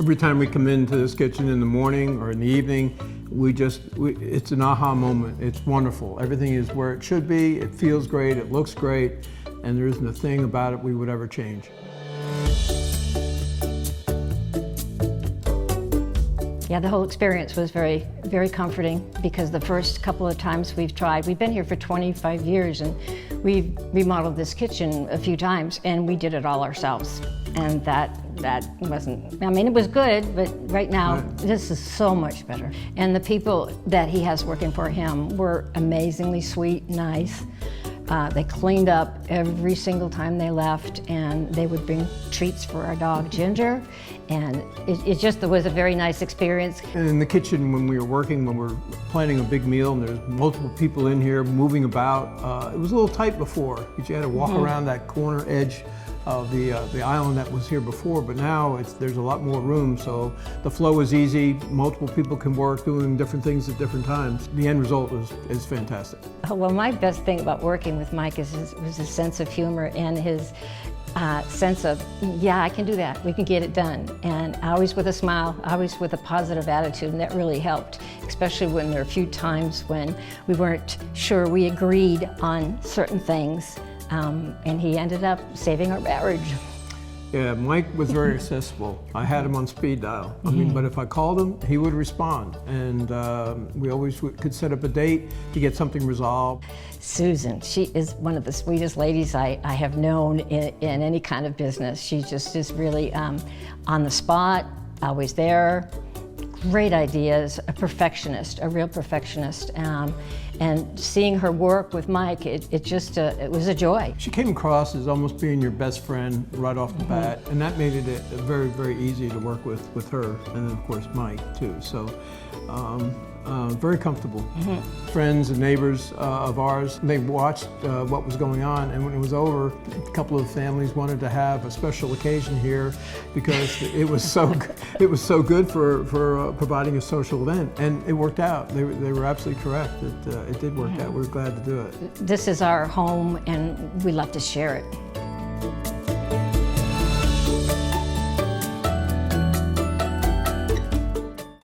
Every time we come into this kitchen in the morning or in the evening, it's an aha moment. It's wonderful. Everything is where it should be. It feels great. It looks great. And there isn't a thing about it we would ever change. Yeah, the whole experience was very, very comforting because the first couple of times we've been here for 25 years and we've remodeled this kitchen a few times and we did it all ourselves. And that wasn't, I mean, it was good, but right now this is so much better. And the people that he has working for him were amazingly sweet, nice. They cleaned up every single time they left, and they would bring treats for our dog Ginger, and it just was a very nice experience. And in the kitchen, when we were planning a big meal, and there's multiple people in here moving about, it was a little tight before, because you had to walk around that corner edge of the island that was here before, but now there's a lot more room, so the flow is easy. Multiple people can work doing different things at different times. The end result is fantastic. Well, my best thing about working with Mike was his sense of humor and his sense of, yeah, I can do that, we can get it done. And always with a smile, always with a positive attitude, and that really helped, especially when there were a few times when we weren't sure we agreed on certain things. And he ended up saving our marriage. Yeah, Mike was very accessible. I had him on speed dial. I mean, but if I called him, he would respond. And we always could set up a date to get something resolved. Susan, she is one of the sweetest ladies I have known in any kind of business. She just is really on the spot, always there. Great ideas, a perfectionist, a real perfectionist. And seeing her work with Mike, it was a joy. She came across as almost being your best friend right off the bat, and that made it very, very easy to work with her, and then of course Mike too. So very comfortable. Friends and neighbors of ours, they watched what was going on, and when it was over, a couple of families wanted to have a special occasion here because it was so good for providing a social event, and it worked out. They were absolutely correct. It did work out. We were glad to do it. This is our home, and we love to share it.